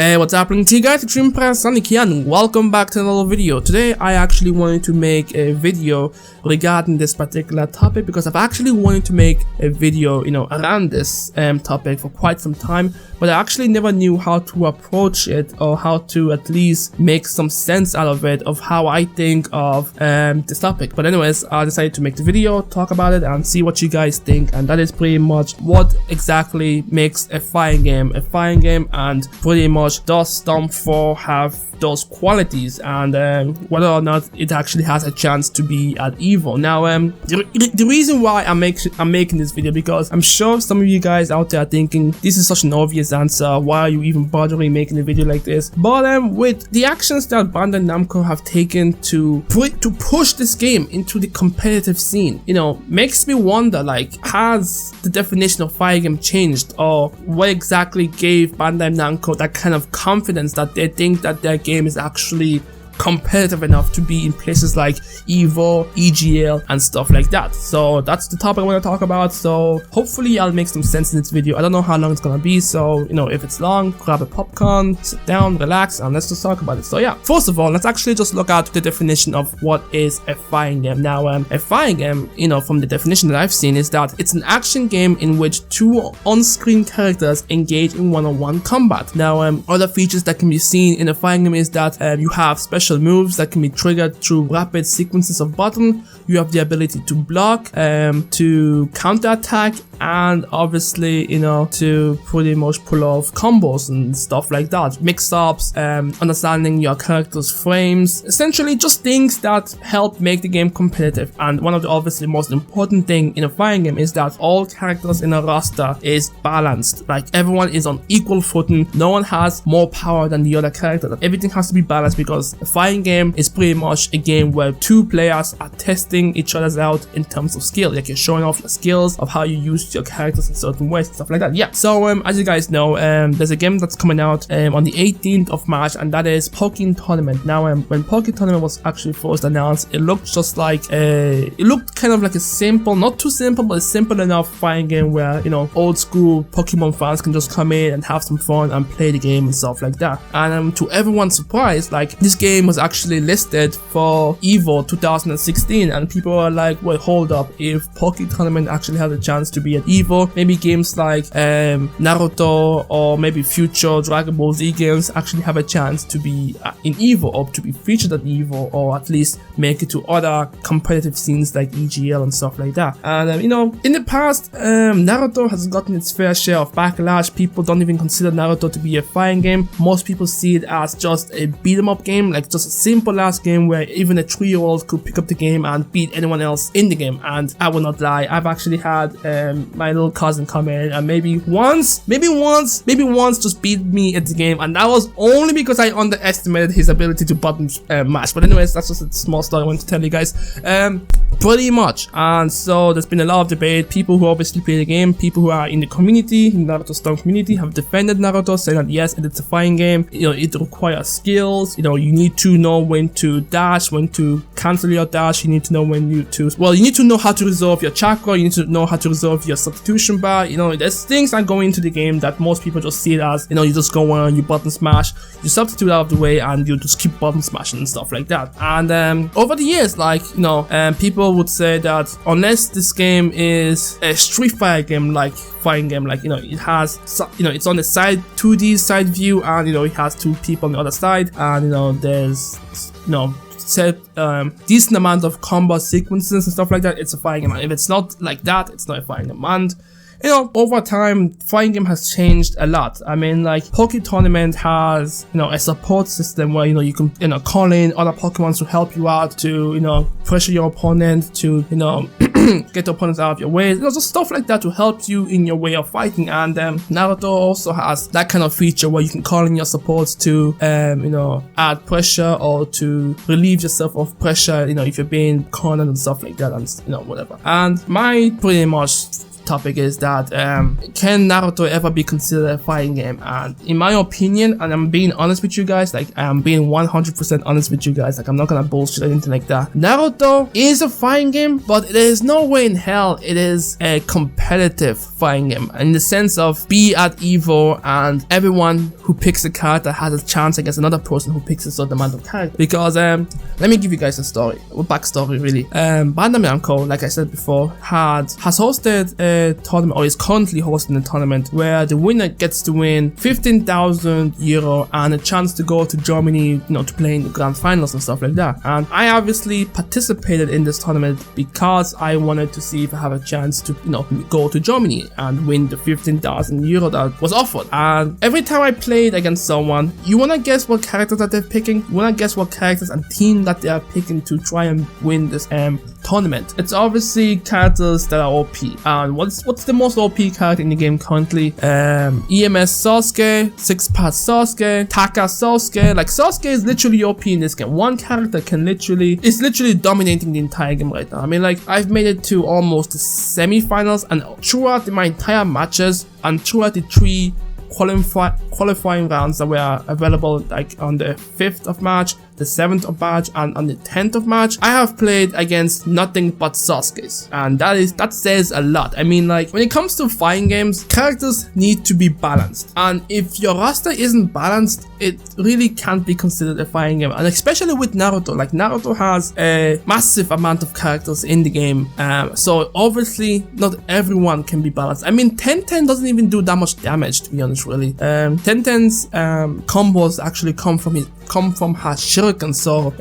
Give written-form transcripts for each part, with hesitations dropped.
Hey, what's happening to you guys? Extreme Press Sonic here and welcome back to another video. Today I actually wanted to make a video regarding this particular topic because I've actually wanted to make a video, around this topic for quite some time, but I actually never knew how to approach it or how to at least make some sense out of it, of how I think of this topic. But anyways, I decided to make the video, talk about it and see what you guys think, and that is pretty much what exactly makes a fighting game and pretty much does Storm 4 have those qualities, and whether or not it actually has a chance to be at EVO. Now, the reason why I'm making this video, because I'm sure some of you guys out there are thinking this is such an obvious answer. Why are you even bothering making a video like this? But with the actions that Bandai Namco have taken to push this game into the competitive scene, makes me wonder, like, has the definition of fighting game changed, or what exactly gave Bandai Namco that kind of confidence that they think that their game is actually competitive enough to be in places like EVO, EGL and stuff like that. So that's the topic I want to talk about. So hopefully I'll make some sense in this video. I don't know how long it's gonna be, so if it's long, grab a popcorn, sit down, relax, and let's just talk about it. So yeah, first of all, let's actually just look at the definition of what is a fighting game. Now, a fighting game, from the definition that I've seen, is that it's an action game in which two on-screen characters engage in one-on-one combat. Now, other features that can be seen in a fighting game is that you have special moves that can be triggered through rapid sequences of buttons. You have the ability to block, to counter attack, and obviously to pretty much pull off combos and stuff like that, mix-ups, understanding your character's frames, essentially just things that help make the game competitive. And one of the obviously most important thing in a fighting game is that all characters in a roster is balanced. Like, everyone is on equal footing, no one has more power than the other character. Everything has to be balanced, because a fighting game is pretty much a game where two players are testing each other's out in terms of skill. Like, you're showing off your skills of how you use your characters in certain ways and stuff like that. Yeah, so as you guys know, there's a game that's coming out on the 18th of March, and that is Pokken Tournament. Now, when Pokken Tournament was actually first announced, it looked just like it looked kind of like a simple, not too simple, but a simple enough fighting game where old school Pokemon fans can just come in and have some fun and play the game and stuff like that. And to everyone's surprise, like, this game was actually listed for EVO 2016, and people were like, wait, hold up, if Pokken Tournament actually had a chance to be at EVO, maybe games like Naruto or maybe future Dragon Ball Z games actually have a chance to be in EVO, or to be featured at EVO, or at least make it to other competitive scenes like EGL and stuff like that. And in the past, Naruto has gotten its fair share of backlash. People don't even consider Naruto to be a fighting game. Most people see it as just a beat 'em up game, like just a simple ass game where even a 3-year-old could pick up the game and beat anyone else in the game. And I will not lie, I've actually had my little cousin come in and maybe once just beat me at the game, and that was only because I underestimated his ability to button mash. But anyways, that's just a small story I want to tell you guys. Pretty much. And so there's been a lot of debate. People who obviously play the game, people who are in the community, in the Naruto Storm community, have defended Naruto, saying that yes, it's a fighting game, it requires skills, you need to know when to dash, when to cancel your dash, you need to know when you need to know how to resolve your chakra, you need to know how to resolve your substitution bar. There's things that go into the game that most people just see it as, you just go on, you button smash, you substitute out of the way, and you just keep button smashing and stuff like that. And over the years, like, people would say that unless this game is a Street Fighter game, like fighting game, like it has, it's on the side 2D side view, and it has two people on the other side, and there's set decent amount of combo sequences and stuff like that, it's a fighting game. And if it's not like that, it's not a fighting game. And over time, fighting game has changed a lot. I mean, like, Pokken Tournament has, a support system where, you can, call in other Pokemons to help you out, to, pressure your opponent, to, get the opponents out of your way, just stuff like that to help you in your way of fighting. And Naruto also has that kind of feature where you can call in your supports to, add pressure or to relieve yourself of pressure, if you're being cornered and stuff like that, and, whatever. And my pretty much topic is that can Naruto ever be considered a fighting game? And in my opinion, and I'm being honest with you guys, like I'm being 100% honest with you guys, like I'm not gonna bullshit or anything like that. Naruto is a fighting game, but there is no way in hell it is a competitive fighting game in the sense of be at EVO and everyone who picks a character has a chance against another person who picks a certain amount of character. Because let me give you guys a backstory really. Bandai Namco, like I said before, has hosted a tournament, or is currently hosting a tournament where the winner gets to win 15,000 euro and a chance to go to Germany, you know, to play in the grand finals and stuff like that. And I obviously participated in this tournament because I wanted to see if I have a chance to, you know, go to Germany and win the 15,000 euro that was offered. And every time I played against someone, you wanna guess what characters that they're picking? You wanna guess what characters and team that they are picking to try and win this tournament? It's obviously characters that are OP. And what's the most OP character in the game currently? EMS Sasuke, 6-Path Sasuke, Taka Sasuke. Like Sasuke is literally OP in this game. One character is literally dominating the entire game right now. I mean, like I've made it to almost the semi-finals, and throughout my entire matches and throughout the 3 qualifying rounds that were available, like on the 5th of March, the 7th of March, and on the 10th of March, I have played against nothing but Sasuke's, and that says a lot. I mean, like when it comes to fighting games, characters need to be balanced, and if your roster isn't balanced, it really can't be considered a fighting game. And especially with Naruto, like Naruto has a massive amount of characters in the game, so obviously not everyone can be balanced. I mean, 10-10 doesn't even do that much damage, to be honest, really. 10-10's combos actually come from her shuriken, so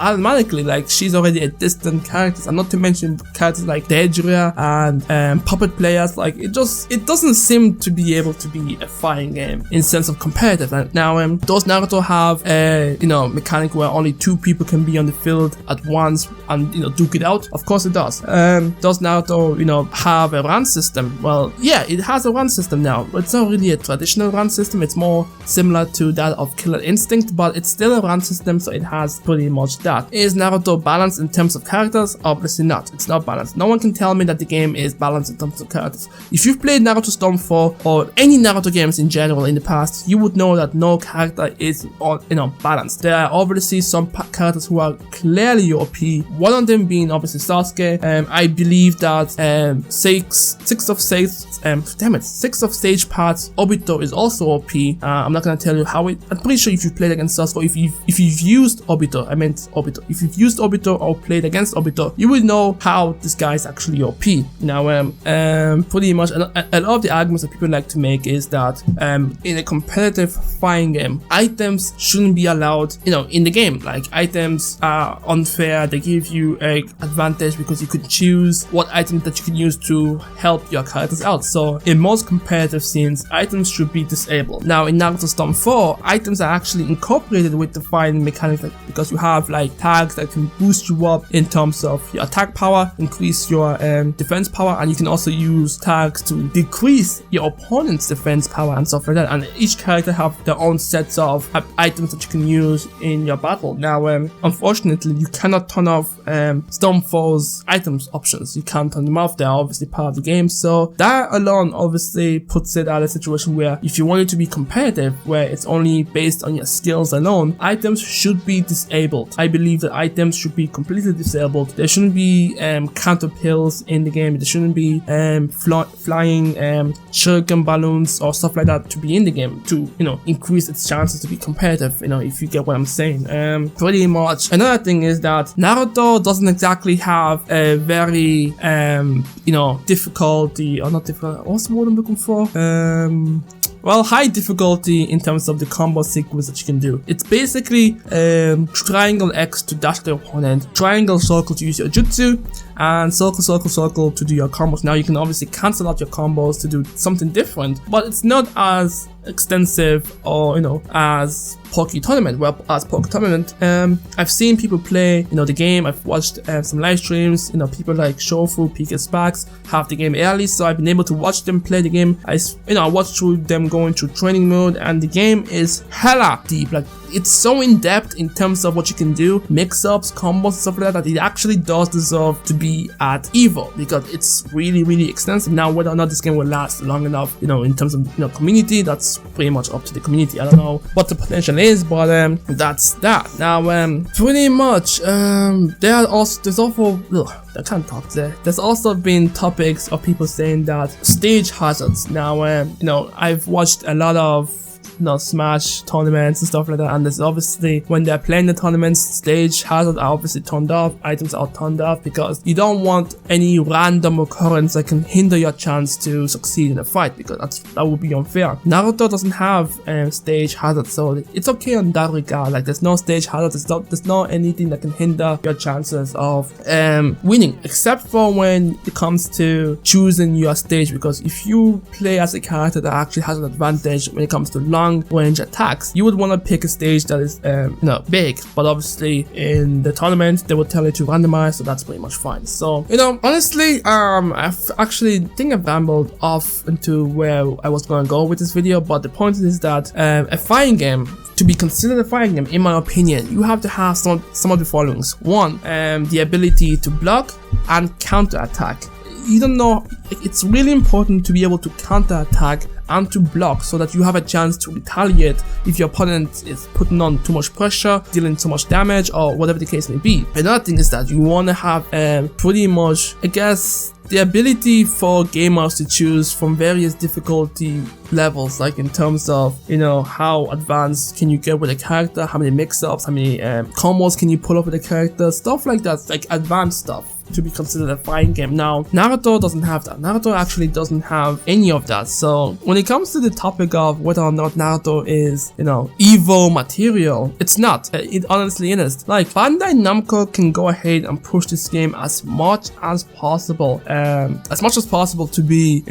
automatically, like, she's already a distant character, and not to mention characters like Deidara and puppet players. Like it doesn't seem to be able to be a fighting game in sense of competitive. And now does Naruto have a mechanic where only 2 people can be on the field at once and duke it out? Of course it does. Does Naruto have a run system? Well, yeah, it has a run system now, but it's not really a traditional run system. It's more similar to that of Killer Instinct, but it's still a run system, so it has pretty much that. Is Naruto balanced in terms of characters? Obviously not. It's not balanced. No one can tell me that the game is balanced in terms of characters. If you've played Naruto Stormfall or any Naruto games in general in the past, you would know that no character is balanced. There are obviously some characters who are clearly OP. One of them being obviously Sasuke. I believe that 6 of Sage Paths Obito is also OP. I'm not gonna tell you how I'm pretty sure if you've played against Sasuke, if you've used Obito, if you've used Obito or played against Obito, you will know how this guy is actually OP. Now, pretty much a lot of the arguments that people like to make is that in a competitive fighting game, items shouldn't be allowed, in the game. Like items are unfair. They give you a advantage because you could choose what items that you can use to help your characters out. So in most competitive scenes, items should be disabled. Now in Naruto Storm 4, items are actually incorporated with the fighting mechanics, because you have like tags that can boost you up in terms of your attack power, increase your defense power, and you can also use tags to decrease your opponent's defense power and stuff like that. And each character have their own sets of items that you can use in your battle. Now, unfortunately, you cannot turn off Stormfall's items options. You can't turn them off. They're obviously part of the game. So that alone obviously puts it at a situation where if you want it to be competitive, where it's only based on your skills alone, items should be disabled. I believe that items should be completely disabled. There shouldn't be counter pills in the game. There shouldn't be flying shuriken balloons or stuff like that to be in the game to increase its chances to be competitive, if you get what I'm saying. Pretty much. Another thing is that Naruto doesn't exactly have a very difficulty, or not difficult, what's the word I'm looking for? Well, high difficulty in terms of the combo sequence that you can do. It's basically triangle X to dash the opponent, triangle circle to use your jutsu, and circle to do your combos. Now you can obviously cancel out your combos to do something different, but it's not as extensive or as Poké Tournament. Well, as Poké Tournament, I've seen people play the game. I've watched some live streams. People like Shofu, PK Sparks have the game early, so I've been able to watch them play the game. I watched through them going through training mode, and the game is hella deep. Like, it's so in depth in terms of what you can do, mix-ups, combos, and stuff like that. It actually does deserve to be at EVO because it's really extensive. Now, whether or not this game will last long enough, in terms of community, that's pretty much up to the community. I don't know what the potential is, but that's that. Now, pretty much, there's also been topics of people saying that stage hazards. Now, I've watched a lot of Smash tournaments and stuff like that, and there's obviously, when they're playing the tournaments, stage hazards are obviously turned off, items are turned off, because you don't want any random occurrence that can hinder your chance to succeed in a fight, because that would be unfair. Naruto doesn't have stage hazards, so it's okay on that regard. Like, there's no stage hazards, there's no anything that can hinder your chances of winning, except for when it comes to choosing your stage, because if you play as a character that actually has an advantage when it comes to long range attacks, you would want to pick a stage that is big, but obviously in the tournament they will tell you to randomize, so that's pretty much fine. So honestly, I've rambled off into where I was going to go with this video, but the point is that a fighting game, to be considered a fighting game, in my opinion, you have to have some of the followings. One, the ability to block and counter attack. It's really important to be able to counter attack and to block, so that you have a chance to retaliate if your opponent is putting on too much pressure, dealing too much damage, or whatever the case may be. Another thing is that you want to have pretty much, I guess, the ability for gamers to choose from various difficulty levels, like in terms of how advanced can you get with a character, how many mix-ups, how many combos can you pull up with a character, stuff like that, like advanced stuff to be considered a fighting game. Now, Naruto doesn't have that. Naruto actually doesn't have any of that. So when it comes to the topic of whether or not Naruto is EVO material, it's not. It honestly is. Like, Bandai Namco can go ahead and push this game as much as possible to be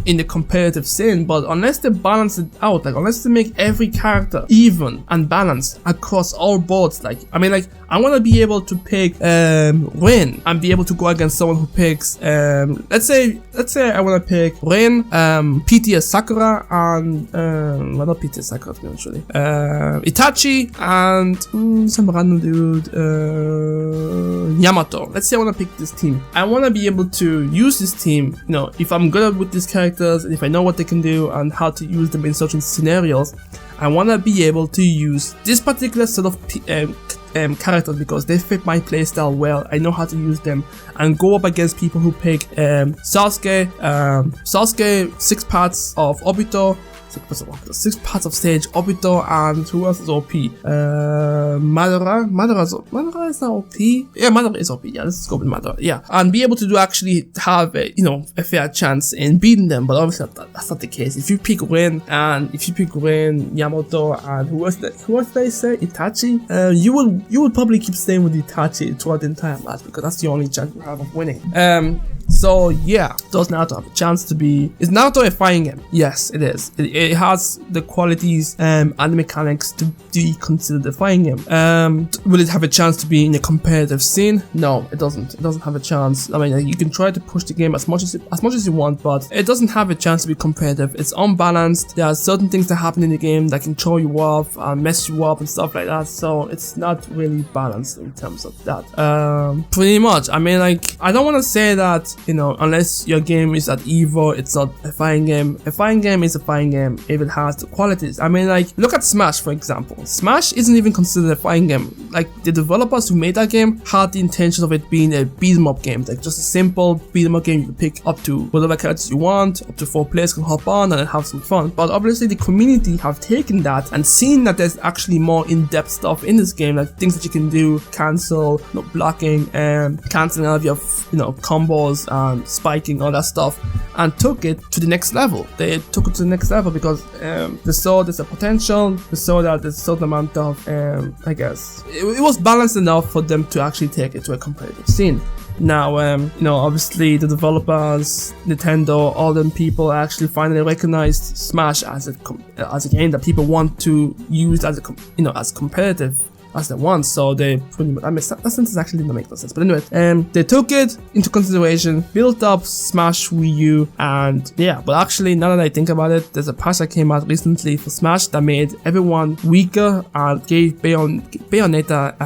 in the competitive scene, but unless they balance it out, like unless they make every character even and balanced across all boards, I want to be able to pick Rin and be able to go against someone who picks let's say I want to pick Rin, PT Sakura, and not PT Sakura actually, Itachi, and some random dude, Yamato. Let's say I want to pick this team. I want to be able to use this team, if I'm good with these characters, and if I know what they can do and how to use them in certain scenarios, I want to be able to use this particular set of characters because they fit my playstyle well. I know how to use them and go up against people who pick Sasuke, 6 parts of Obito, 6 parts of stage, Obito, and who else is OP? Madara is not OP. Yeah, Madara is OP. Yeah, let's go with Madara. Yeah, and be able to actually have a fair chance in beating them. But obviously that's not the case. If you pick Rin, Yamato, and who else did I say? Itachi. You will probably keep staying with Itachi throughout the entire match because that's the only chance you have of winning. So yeah, does Naruto have a chance to be? Is Naruto a fighting game? Yes, it is. It has the qualities and the mechanics to be considered a fighting game. Will it have a chance to be in a competitive scene? No, it doesn't. It doesn't have a chance. I mean, you can try to push the game as much as you want, but it doesn't have a chance to be competitive. It's unbalanced. There are certain things that happen in the game that can throw you off and mess you up and stuff like that. So it's not really balanced in terms of that. Pretty much. I mean, I don't want to say that unless your game is at EVO, it's not a fighting game. A fighting game is a fighting game if it has the qualities. I mean, look at Smash, for example. Smash isn't even considered a fighting game. Like, the developers who made that game had the intention of it being a beat-em up game, like just a simple beat-em up game. You can pick up to whatever characters you want, up to 4 players can hop on and have some fun. But obviously the community have taken that and seen that there's actually more in-depth stuff in this game, like things that you can do, cancel, blocking, canceling out of your combos, spiking, all that stuff, and took it to the next level. They took it to the next level because they saw there's a potential, they saw that there's a certain amount of I guess it was balanced enough for them to actually take it to a competitive scene. Now, you know, obviously the developers, Nintendo, all them people actually finally recognized Smash as a game that people want to use as as competitive as they want. So they pretty much, I mean, that sentence actually didn't make no sense, but anyway, they took it into consideration, built up Smash Wii U, and yeah. But actually, now that I think about it, there's a patch that came out recently for Smash that made everyone weaker and gave Bayonetta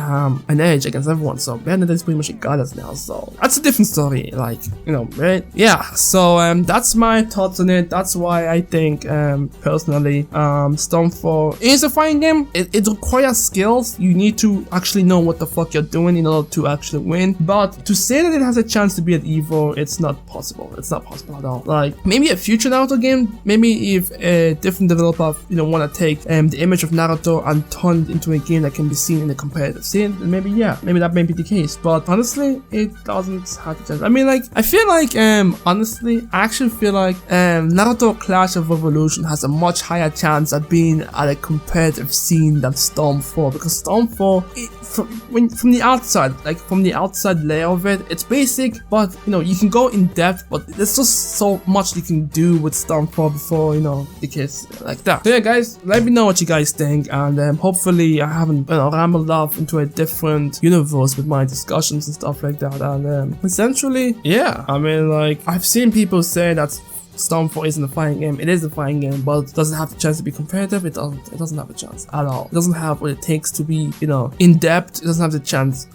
an edge against everyone. So Bayonetta is pretty much a goddess now, so that's a different story, like, you know, right? Yeah, so that's my thoughts on it. That's why I think personally Stormfall is a fighting game. It requires skills. You need to actually know what the fuck you're doing in order to actually win. But to say that it has a chance to be at EVO, it's not possible. It's not possible at all. Like, maybe a future Naruto game, maybe if a different developer, you know, want to take the image of Naruto and turn it into a game that can be seen in the competitive scene, then maybe, yeah, maybe that may be the case. But honestly, it doesn't have a chance. I mean, like, I feel like, honestly, I actually feel like Naruto Clash of Evolution has a much higher chance at being at a competitive scene than Stormfall, because Stormfall, from the outside, like from the outside layer of it, it's basic, but you know, you can go in depth, but there's just so much you can do with Stormfall before, you know, the case like that. So yeah, guys, let me know what you guys think, and hopefully I haven't, you know, rambled off into a different universe with my discussions and stuff like that. And essentially, yeah, I mean, like, I've seen people say that Stormfall isn't a fighting game. It is a fighting game, but it doesn't have the chance to be competitive. It doesn't have a chance at all. It doesn't have what it takes to be, you know, in depth. It doesn't have the chance.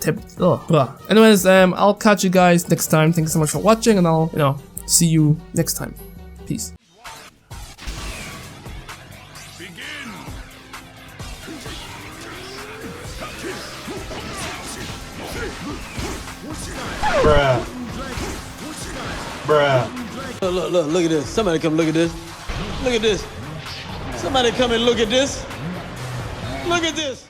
Anyways, I'll catch you guys next time. Thank you so much for watching, and I'll, you know, see you next time. Peace. Bruh. Bruh. Look at this. Somebody come look at this. Look at this. Somebody come and look at this. Look at this.